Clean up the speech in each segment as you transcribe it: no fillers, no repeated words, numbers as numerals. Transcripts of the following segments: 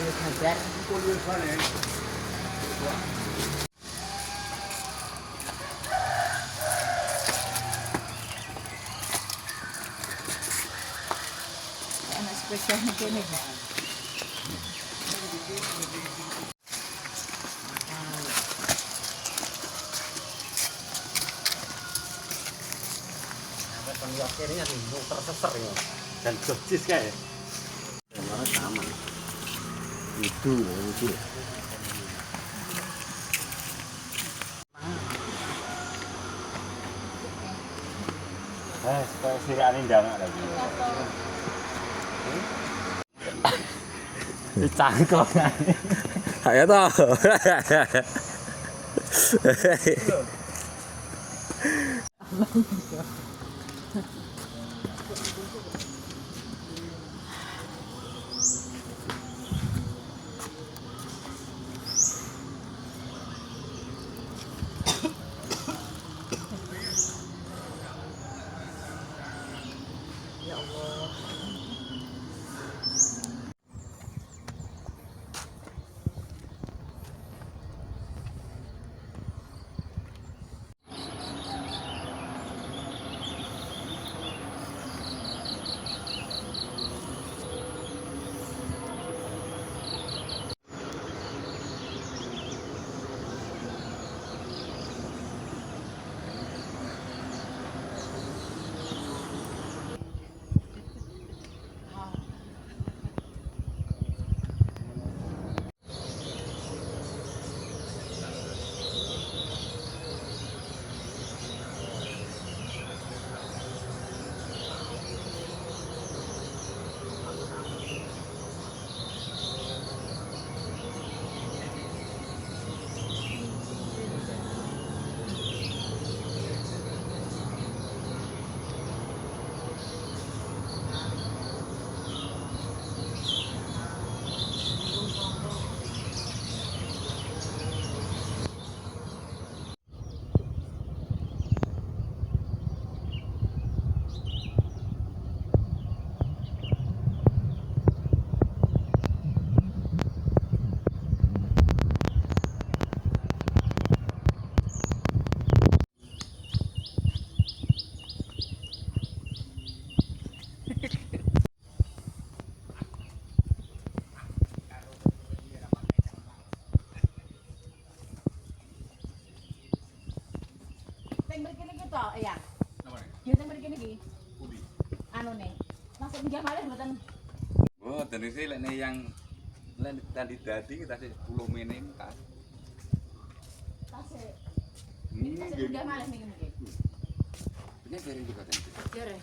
Hajar. Anak spesial ini. Akhirnya terseser ya dan dosis kayak warna sama itu supaya sirane ndang lagi dicangkok ayo toh ya. Ya sing mriki niki. Pundi? Anune. Masuk pinjam malih mboten. Oh, dan ini lek yang lek tadi kita sih 10 menit tas. Tas e. Tas pinjam malih niki niki. Ini dari juga tadi. Jere.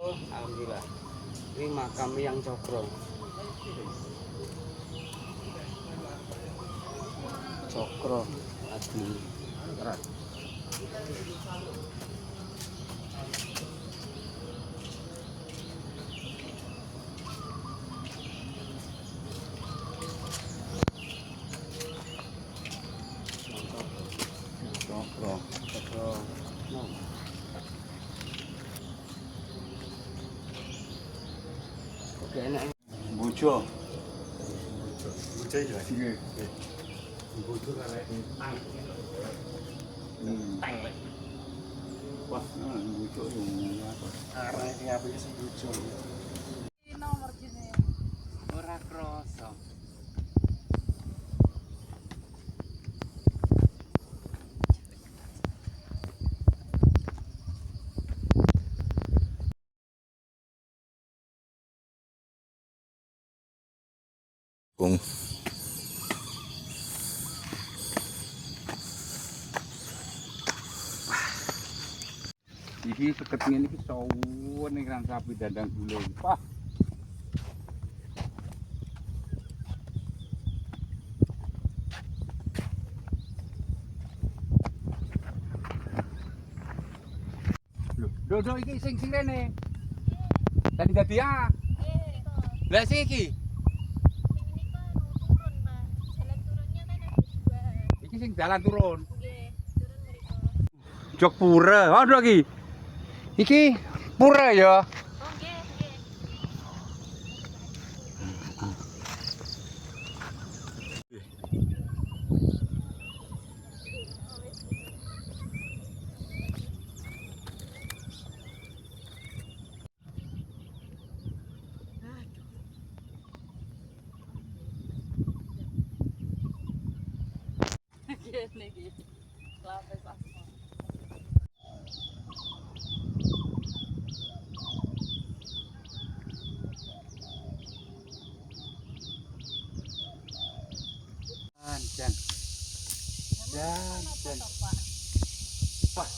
alhamdulillah ini makam yang Cokro Adi Rat. Cokro. Oke, enak. Bojo. Bojo ya sini. Bojo lek tang. Tang lek. Wah, bojo yo apa? Arek sing apike sing bojo. Nomor jene. Ora kroso. Kung iki seket ngene iki suwun ning Rang Sapi Dandang Gulung. Wah. Lho, do iki sing rene. Dadi ah. Lah sing iki. Iki sing dalan turun. Nggih, turun mriko. Jog pura. Waduh iki. Iki pura ya. Oh nggih, nggih. Gini iki. Lapis aspal. Jan. Jan. Wah.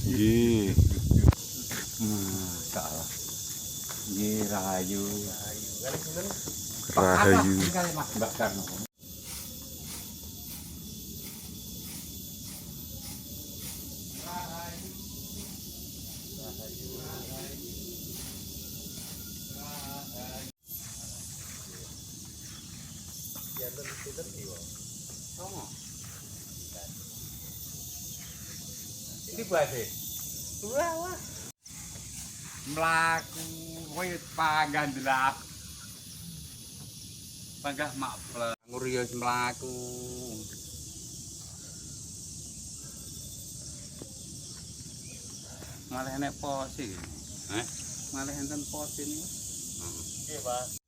Nggih. Masyaallah. Nggih rahayu. Rahayu. Mbak Karno. Ini bahasa. Wah. Mlaku kowe panggandelak. Panggah mak nguriyo mlaku. Malah enek pos iki. Malah enten pos ini. Nggih, Pak.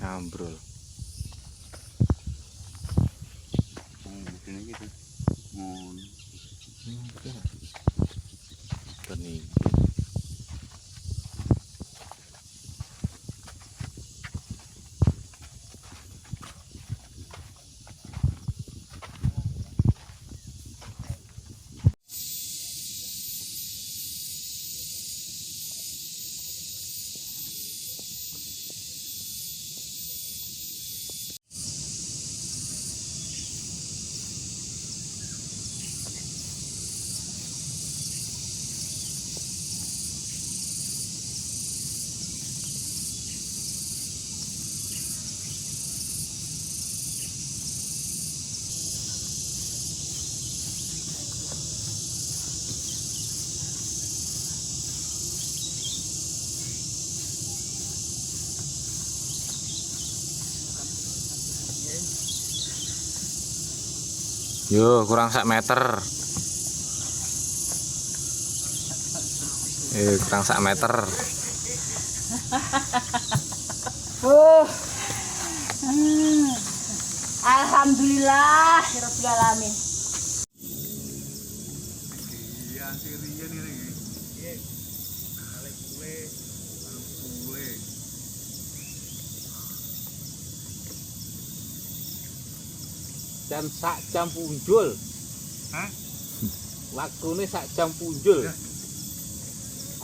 Ambrol. Begini gitu. Benih. Yo, kurang 1 meter. Kurang 1 meter. Alhamdulillah, rabbil alamin. Iya, sirinya nih lagi. Iya. Balik bule. Dan sak jam punjul. Hah? Waktune sak jam punjul.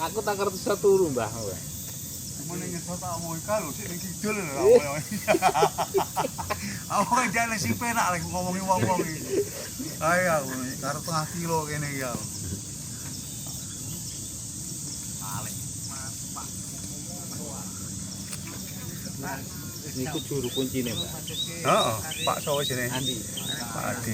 Aku tak ngerti iso turu, Mbah. Mun ning ngeso tak omong kalau sik ning kidul lho. Aku kan jane sing penak lek ngomongi wong-wong iki. Ayo aku karo tengah kilo kene iki aku. Balik. Niku juru kuncine, Mbak. Heeh, Pak Sowo jenenge. Andi. Pak Adi.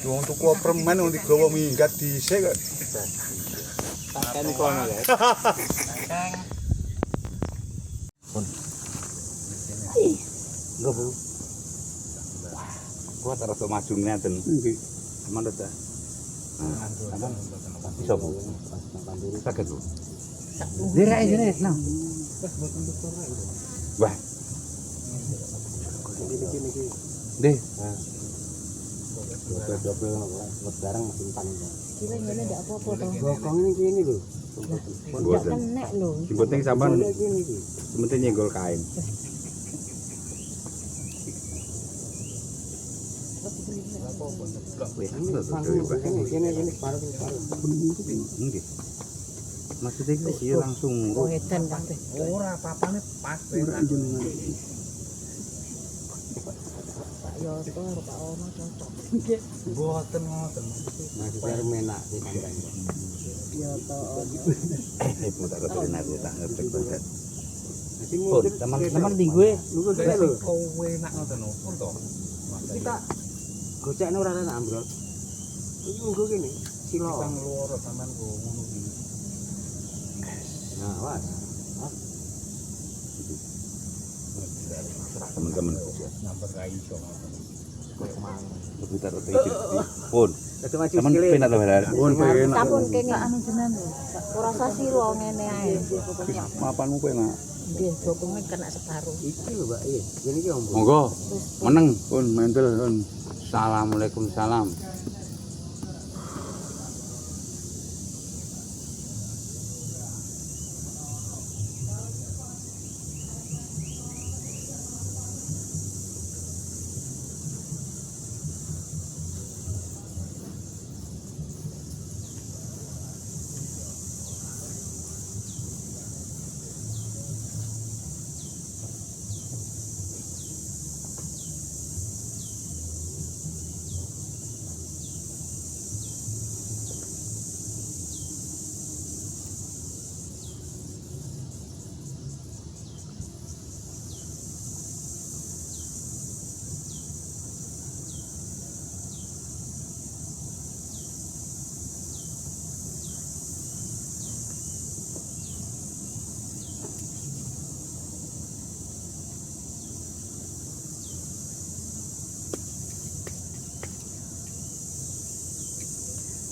Wong tuku permen wong digawa minggat dhisik kok. Takkan kono guys. Lho, Bu. Kuat rasa maju ngeten. Nggih. Aman ta? Aman. Bisa, Bu. Saged, Bu. Direk jene, nah. Wah. Deh. Double barang simpan. Kira ngene ndak apa-apa to. Bokong ini gini lho. Ndak kena lho. Sing penting sampean penting nyenggol kain. Ini paruh. Nggih. Maksudnya iki sih langsung Oh edan Kang teh. Ora papane pas. Pak Yoto arep Pak Ono cocok. Mboten ngoten. Maksudnya menak di kandang. Yoto. ibu tak keturunan aku tak ngerti banget. Pun Teman-teman di gue lu kok lho. Kowe nak ngoten pun to. Kita gocekne ora ana ambrol. Iki nggo kene. Silo. Kita ngeluar sampean go ngono iki. Nah, was. teman-teman Nampak ra iso. lebih taruh tinggi pun Dadi maju teman sikile. penak to benar Pun penak. Sampun kene anu jenengan lho. Ora usah sira ngene ae. mapanmu penak Nggih, bokonge kena separuh. Iki lho, Mbak. Iya. Ngene iki ombong. monggo meneng pun mentel pun assalamualaikum salam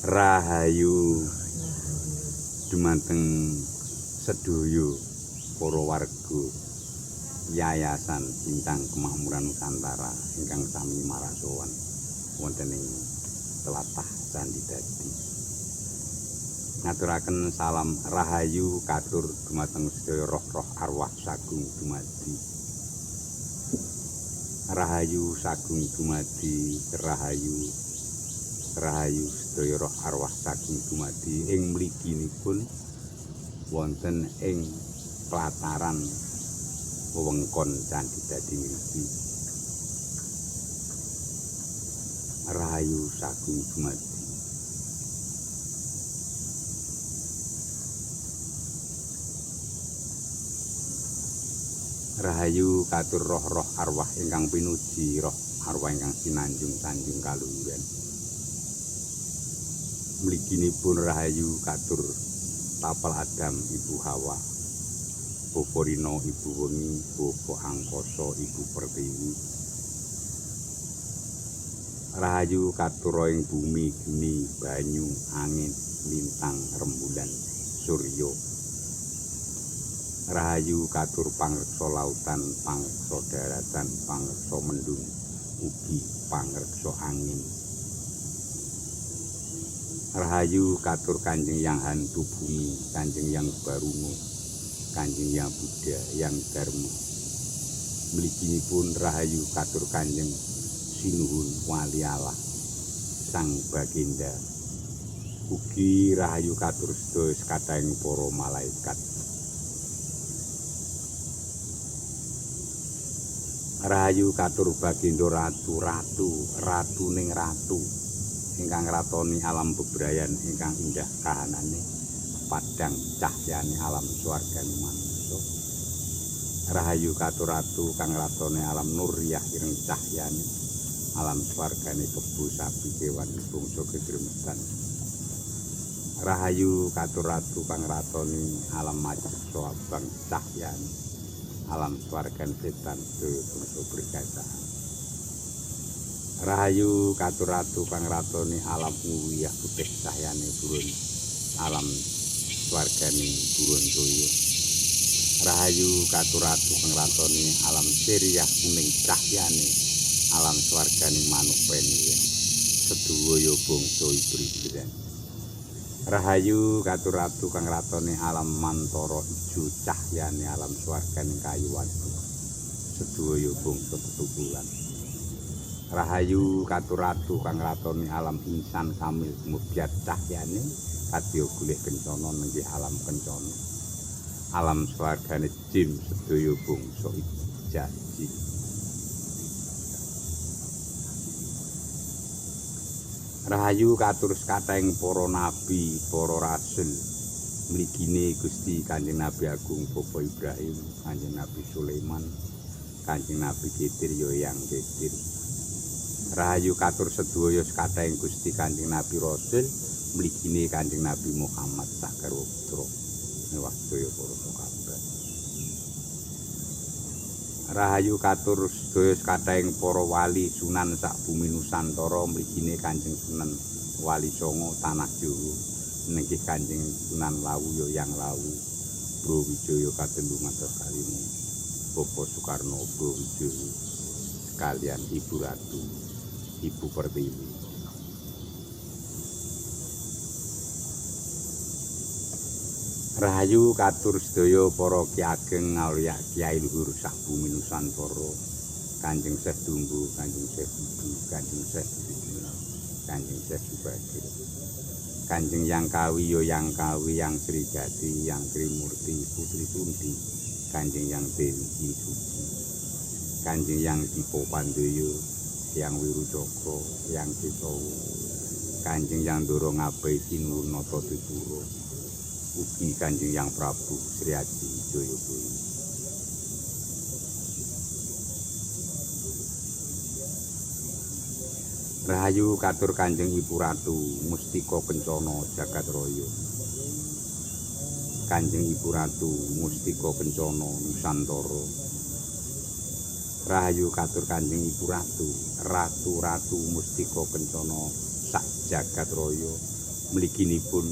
Rahayu dumateng sedoyo para warga Yayasan Bintang Kemakmuran Nusantara ingkang sami marasowan wonten ing tlatah Candi Dadi. Ngaturaken salam rahayu katur dumateng sedaya roh-roh arwah sagung dumadi. Rahayu sagung dumadi rahayu sedaya roh arwah saking dumadi ing mliginipun wonten ing pelataran wewengkon Candi Dadi mriki. Rahayu saking dumadi. Rahayu katur roh-roh arwah ingkang pinuji, roh arwah ingkang sinanjung sanjung kalunggan. Mliginipun rahayu katur tapel Adam Ibu Hawa, Bopo Rino Ibu Wengi, Bopo Angkasa Ibu Pertiwi. Rahayu katur ing bumi geni banyu angin lintang rembulan surya. Rahayu katur pangreksa lautan, pangreksa daratan, pangreksa mendung, ugi pangreksa angin. Rahayu katur Kanjeng Yang Hantu Bumi, Kanjeng Yang Baruno, Kanjeng Yang Buddha, Yang Dharma. Mliginipun rahayu katur Kanjeng Sinuhun Wali Allah, Sang Baginda. Ugi rahayu katur sedaya sekadaing para malaikat. Rahayu katur Bagindo ratu ratuning ratu ingkang ratoni alam bebrayan ingkang indah kahanane padang cahyane alam swargane manungsa. Rahayu katur ratu kang ratone alam nuryah ireng cahyane alam swargane kebo sapi kewan bangsa gedremetan. Rahayu katur ratu kang ratoni alam majeksa abang cahyane alam swargan setan bangsa berkata. Rahayu katur ratu kang ratoni alam uyah putih cahyane burun alam swargane burun toya. Rahayu katur ratu kang ratoni alam siriyah kuning cahyane alam swargane manuk peniya sedaya bangsa ibridan. Rahayu katur ratu kang ratone alam mantara ijo cahyane alam swargane kayu watu sedaya bangsa tetukulan. Rahayu katur ratu kang ratone alam insan kamil mubyat cahyane kadya golek kencana nenggih alam kencana alam swargane jin sedaya bangsa jaji. Rahayu katur sekathahing para nabi, para rasul mligine Gusti Kanjeng Nabi Agung Bapak Ibrahim, Kanjeng Nabi Sulaiman, Kanjeng Nabi Khidir ya yang Khidir. Rahayu katur sedaya sekathahing Gusti Kanjeng Nabi Rasul mligine Kanjeng Nabi Muhammad Sakarya Putra Newasdaya para sahabat. Rahayu katur sedaya sekathahing para wali Sunan sak bumi Nusantara mligine Kanjeng Sunan Wali Songo tanah Jawa nenggih Kanjeng Sunan Lawu ya yang Lawu Brawijaya katelu ngatos kalimo Bapak Soekarno Brawijaya sekalian Ibu Ratu Ibu Pertiwi. Rahayu katur sedaya para ki ageng ngawliya Kyai luhur sak bumi Nusantara, Kanjeng Syekh Dumbu, Kanjeng Syekh Ibu, Kanjeng Syekh Budi, Kanjeng Syekh Subagir, Kanjeng Yang Kawi yo Yang Kawi, Yang Sri Jati, Yang Trimurti, Putri Tundi, Kanjeng Yang Dewi Suci, Kanjeng Yang Dipo Pandoyo, Yang Wirujoko, Yang Kesawa, Kanjeng Yang Ndoro Ngabai Sinuwun Nata Tripura, ugi Kanjeng Yang Prabu Sri Adi Jayabaya. Rahayu katur Kanjeng Ibu Ratu Mustika Kencana Jagat Raya, Kanjeng Ibu Ratu Mustika Kencana Nusantara. Rahayu katur Kanjeng Ibu Ratu Ratu Mustika Kencana sak jagat raya mliginipun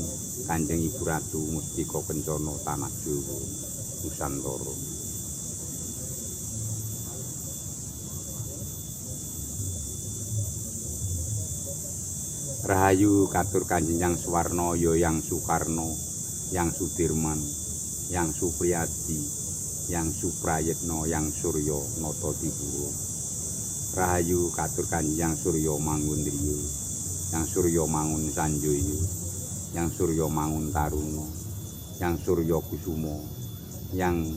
Kanjeng Ibu Ratu Mustika Kencana tanah Jawa Nusantara. Rahayu katur Kanjeng Yang Suwarna ya Yang Soekarno, Yang Sudirman, Yang Supriyadi, Yang Suprayitna, Yang Surya Nata Tripura. Rahayu katur Kanjeng Yang Surya Mangundriya, Yang Surya Mangun Sanjaya, Yang Surya Mangun Taruna, Yang Surya Kusuma, Yang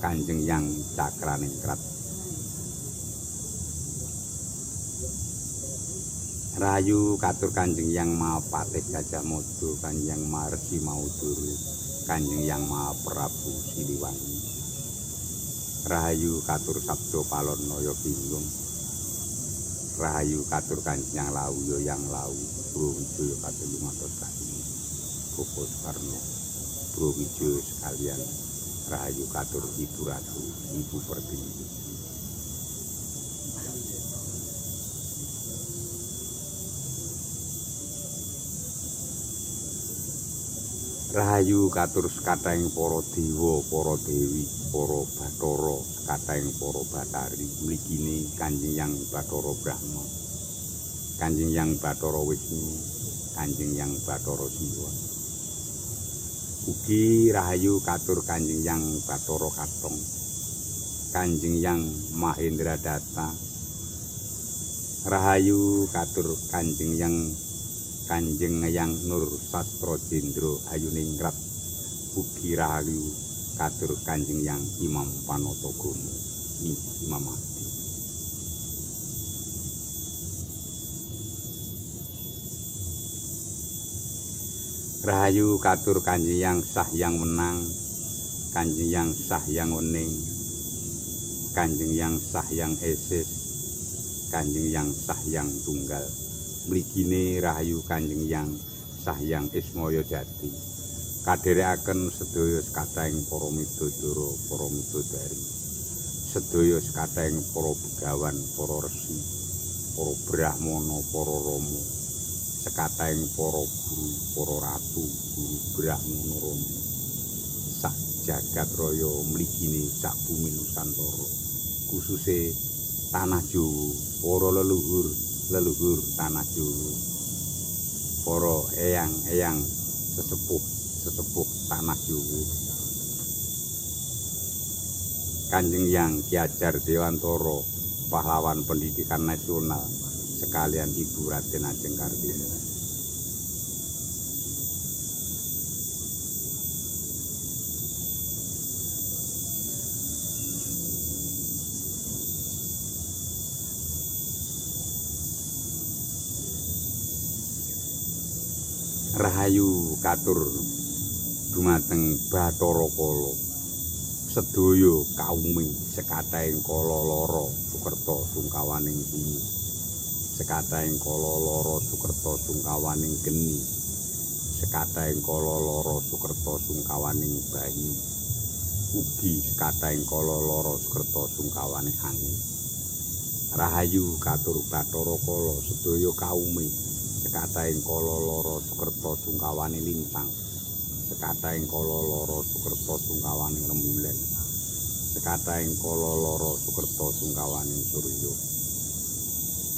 Kanjeng Yang Cakraningrat. Rahayu katur Kanjeng Yang Mahapatih Gajah Mada, Kanjeng Yang Maharsi Maudara, Kanjeng Yang Mahaprabu Siliwangi. Rahayu katur Sabda Palonaya Bingung. Rahayu katur Kanjeng Yang Lawu ya Yang Lawu, Brawijaya katelu ngatos kalih. Bapak Soekarno Brawijaya sekalian. Rahayu katur Ibu Ratu Ibu Pertiwi. Rahayu katur sekathahing para dewa, para dewi, para bathara, sekathahing para batari mligine Kanjeng Yang Bathara Brahma, Kanjeng Yang Bathara Wisnu, Kanjeng Yang Bathara Siwa. Ugi rahayu katur Kanjeng Yang Bathara Katong, Kanjeng Yang Mahendra Datta. Rahayu katur Kanjeng Yang Nur Sastra Jendra Ayuningrat. Ugi rahayu katur Kanjeng Yang Imam Panatagama, Imam Mahdi. Rahayu katur Kanjeng Yang Sahyang Menang, Kanjeng Yang Sahyang Wening, Kanjeng Yang Sahyang Esis, Kanjeng Yang Sahyang Tunggal. Mligine rahayu Kanjeng Yang Sahyang Ismaya Jati. Kadherekaken sedaya sekathahing para midodara, para midodari. Sedaya sekathahing para begawan, para resi, para brahmana, para rama. Sekathahing para guru, para ratu, guru brahmana rama. Sak jagat raya mligine sak bumi Nusantara. Kususe tanah Jawa, para leluhur tanah Jawa. Para eyang-eyang sesepuh tanah Jawa. Kanjeng Yang Ki Hajar Dewantara, pahlawan pendidikan nasional, sekalian Ibu Raden Ajeng Kartini. Rahayu katur dumateng Bathara Kala. Sedaya kauming sekathahing kala lara sukerta sungkawaning bumi. Sekathahing kala lara sukerta sungkawaning geni. Sekathahing kala lara sukerta sungkawaning banyu. Ugi sekathahing kala lara sukerta sungkawaning angin. Rahayu katur Bathara Kala sedaya kauming sekathahing kala lara sukerta sungkawaning lintang. Sekathahing kala lara sukerta sungkawaning rembulan. Sekathahing kala lara sukerta sungkawaning surya.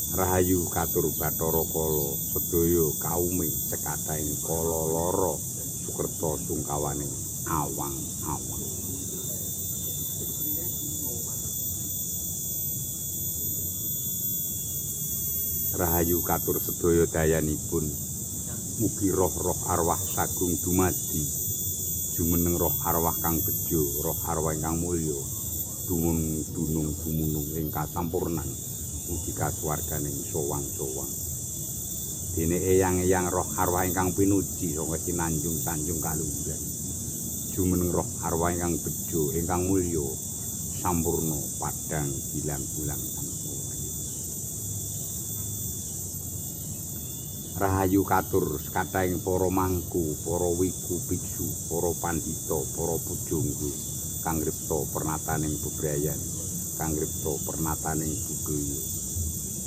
Rahayu katur Bathara Kala sedaya kauming sekathahing kala lara sukerta sungkawaning awang-awang. Rahayu katur sedaya dayanipun. Mugi roh-roh arwah sagung dumadi jumeneng roh arwah kang bejo, roh arwah ingkang mulya, dumunung ing kasampurnan, mugi kasuwarganing sowang-sowang. Dene eyang-eyang roh arwah ingkang pinuji saka Sinanjung Tanjung Kalunggan, jumeneng roh arwah ingkang bejo, ingkang mulya, sampurna padhang gilang-gulang Rahayu katur sekathahing para mangku, para wiku biksu, para pandhita, para pujangga kang ngripta pernataning bebrayan, kang ngripta pernataning budaya,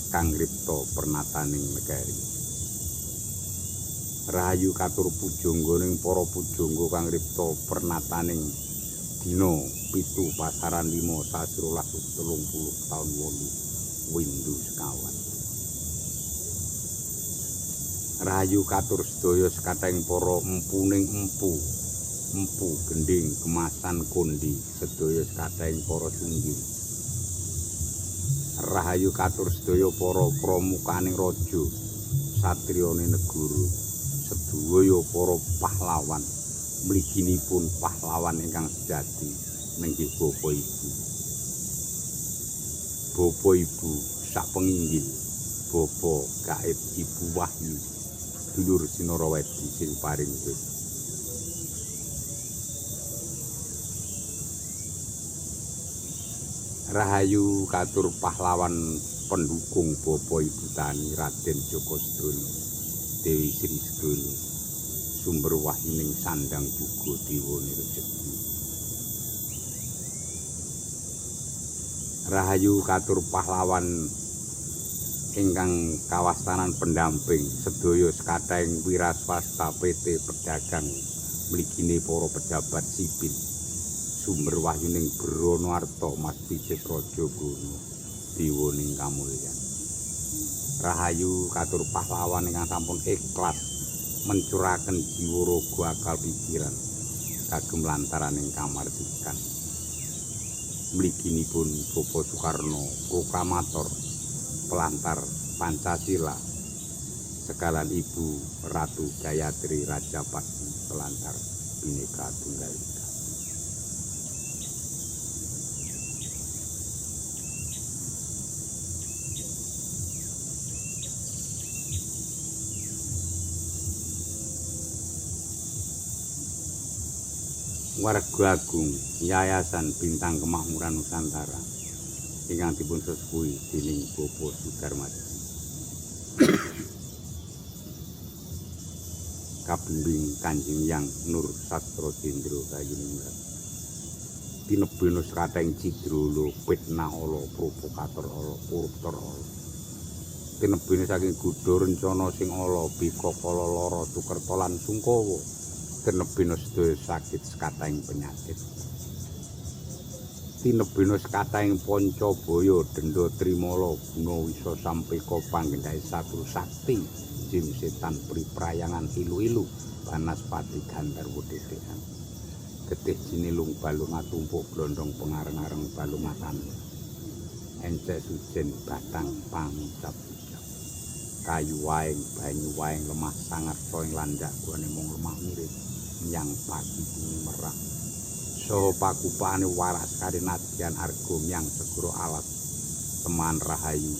kang ngripta pernataning negari. Rahayu katur pujangganing para pujangga kang ngripta pernataning dina 7 pasaran 5 sasi 1230 taun 8 windu sekawan. Rahayu katur sedaya sekathahing para empuning empu gending kemasan kondi sedaya sekathahing para sungging. Rahayu katur sedaya para pramukaning raja satriyane negara sedaya para pahlawan mliginipun pahlawan ingkang sejati nenggih Bapak Ibu. Bapak Ibu sak penginggil Bapak Gaib Ibu Wahyu dulur Sinarawedi sing paring wit. Rahayu katur pahlawan pendukung Bapak Ibu Tani Raden Djoko Sedana, Dewi Sri Sedana, sumber wahyuning sandang juga dewane rejeki. Rahayu katur pahlawan ingkang kawastanan pendamping sedaya sekathahing wiraswasta PT Pedagang mligine para pejabat sipil sumber wahyuning Bronoarto Mas Picis Raja Gono dewaning kamulyan. Rahayu katur pahlawan ingkang sampun ikhlas mencuraken jiwa raga akal pikiran kagem lantaraning kamardikan. Mliginipun Bapak Soekarno proklamator pelantar Pancasila sekalan Ibu Ratu Gayatri Rajapaksa pelantar Bhinneka Tunggal Ika. Warga Agung Yayasan Bintang Kemakmuran Nusantara ingkang dipun sepuhi dening Bapak Sudarmadi kabimbing Kanjeng Yang Nur Sastro Jendro Kayuningrat tinebena srating cidrolo fitnah ala provokator ala koruptor ala tinebena saking gudha rencana sing ala bikakala lara tukerta lan sungkawa tinebena sedaya sakit sekataing penyakit tinebena sekataing pancabaya denda trimala guna wisa sampeka panggendhae satru sakti jin setan priprayangan ilu-ilu banaspati gandarwa dedekan getih jinilung balung atumpuk blondong pengareng-areng balungatan encek sujen batang pangucap-ucap kayu waing banyu waing lemah sangat soing landak gone mung lemah mirip yang pagi bumi merah saha pakupane waras kari nadyan arga yang segara alas teman rahayu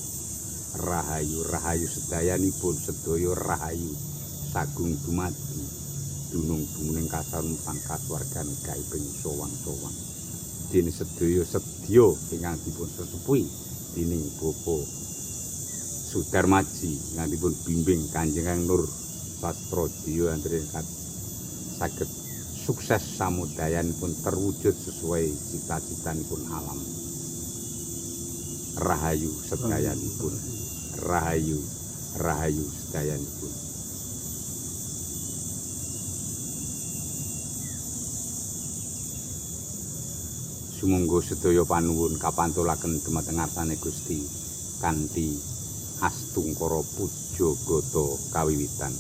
rahayu rahayu sedayanipun sedaya rahayu sagung dumadi dunung dumuning kasarumpan kasuwargan gaiping sowang-sowang dene sedaya sedya ingkang dipun sesepuhi dening Bapak Sudarmaji ingkang dipun bimbing Kanjeng Nur Sastro Jiyo Andrekat saged sukses samudayanipun terwujud sesuai cita-citanipun alam rahayu sedayanipun rahayu rahayu sedayanipun sumangga sedaya panuwun kapantulaken dumateng ngarsane Gusti kanthi astungkara puja gata kawiwitan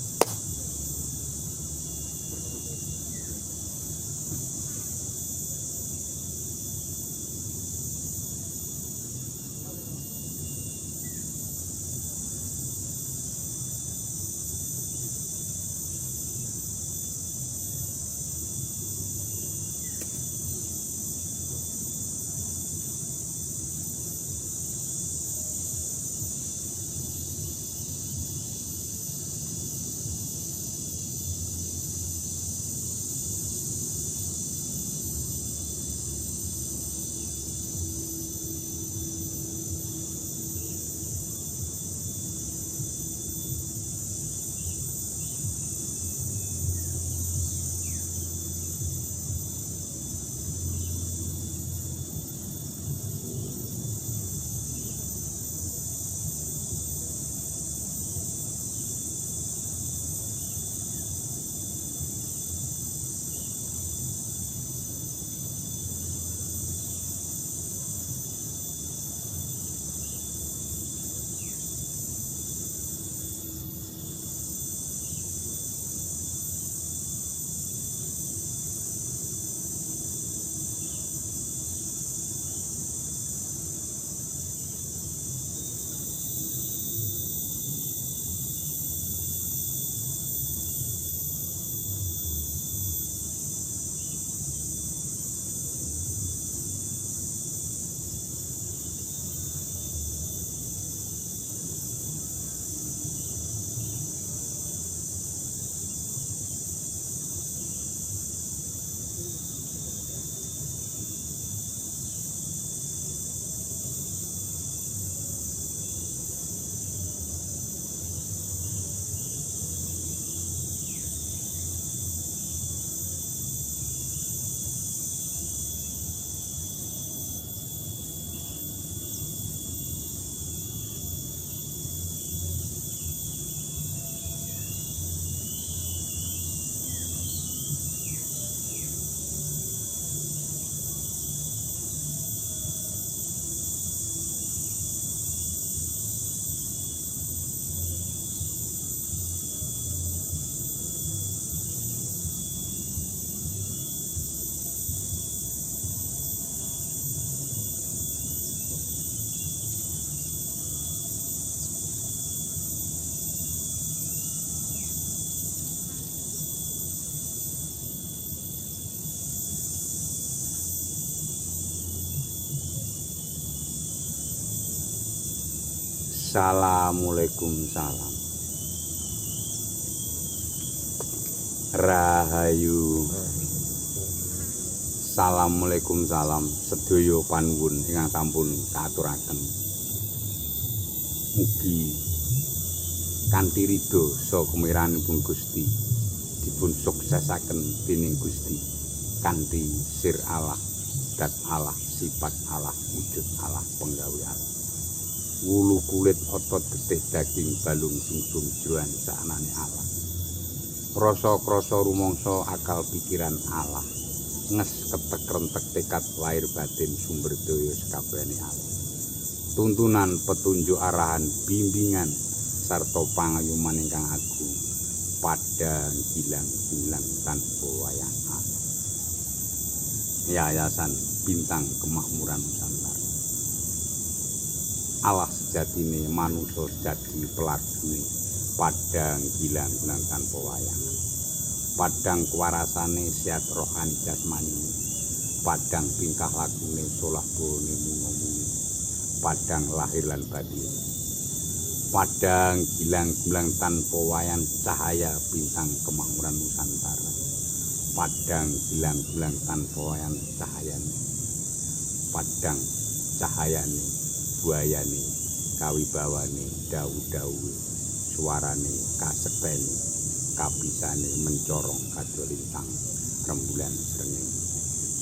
Assalamualaikum salam. Rahayu Assalamualaikum salam sedaya panuwun ingkang sampun kaaturaken. Mugi kanthi ridho saha kemiranipun Gusti dipun suksesaken dening Gusti kanthi sir Allah, dat Allah, sifat Allah, wujud Allah, penggawe Allah. Wulu kulit otot getih daging balung sungsung jroan saanane Allah. Rasa-krasa rumangsa akal pikiran Allah. Nges ketek rentek tekad lahir batin sumber daya sekabehane Allah. Tuntunan petunjuk arahan bimbingan sarta pangayuman ingkang agung padang gilang bulan tanpa wayang Allah. Yayasan Bintang Kemakmuran Nusantara. Allah sejatine manusa sejati pelagune padang gilang bulan tanpa wayang. Padang kewarasane sehat rohani jasmani, padang tingkah lakune solah bone mungo-mungo, padang lahir lan batin, padang gilang-gilang tanpa wayan cahaya bintang kemakmuran Nusantara, padang gilang-gilang tanpa wayan cahayane, padang cahayane, buayane, kawibawane, dawu-dawu, suarane, kasektene, kabisane mencorong kadua lintang rembulan srengeng.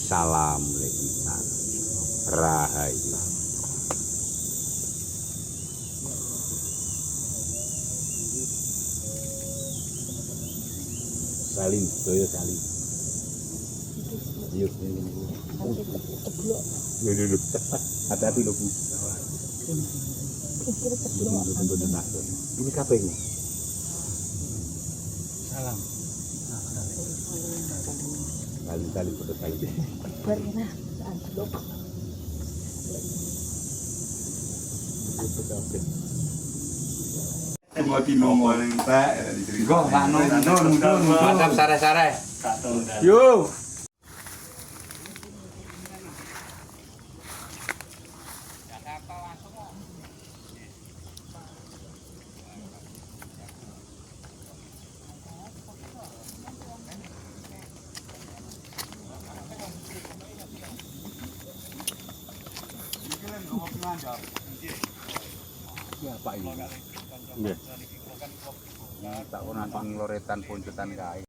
Assalamualaikum rahayu. Salim, doyo salim. Yuk, ini. Dulu. Hati-hati lho, Bu. Ini kape ini? Salam. Kali-kali foto kali. Barina antuk. Mau tinomo ning Pak diterima. Go, Pak Nun. Mantap sare-sare. Yo. Ya Pak ini. Nggih. Tak nonton loretan puncutan kae.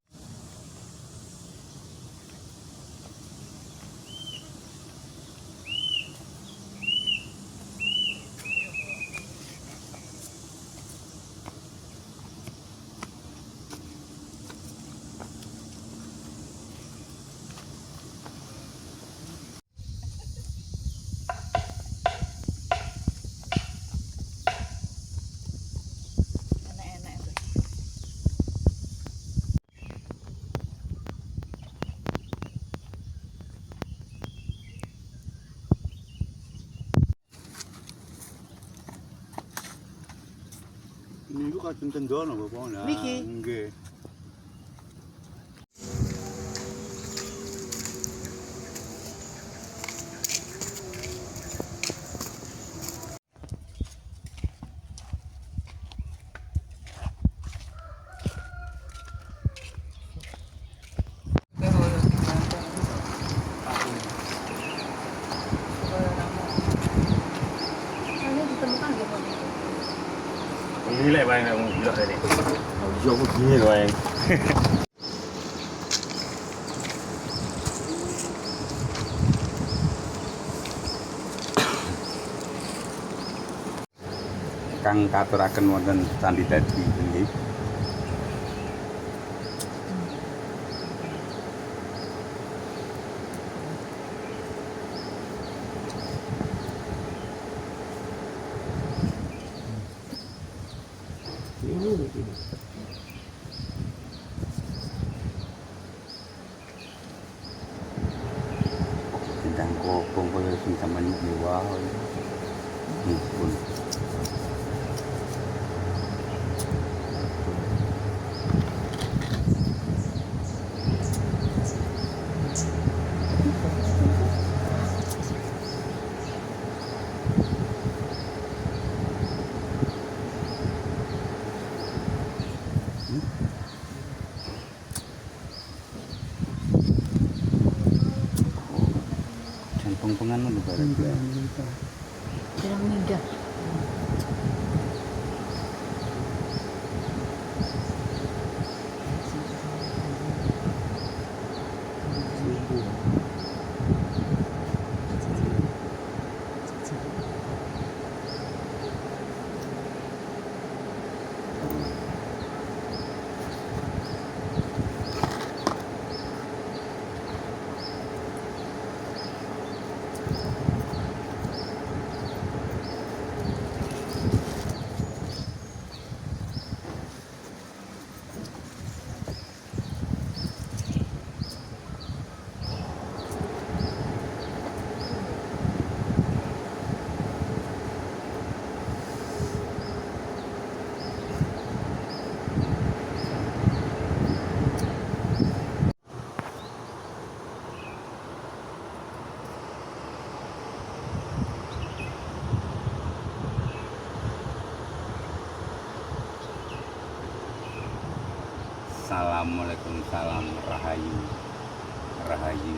Niku kadung tendono Bapak. Niki? Nggih. Ini ditemukan nggih, Pak? Ini lek wae nek wong gila rene. Yo kok gini wae. Kang katuraken wonten Candi Dadi nggih. Bintang kopong kaya sing sampeyan wae. Pun. nganu lho bareng. Pirang minggah. Assalamualaikum, salam rahayu. Rahayu.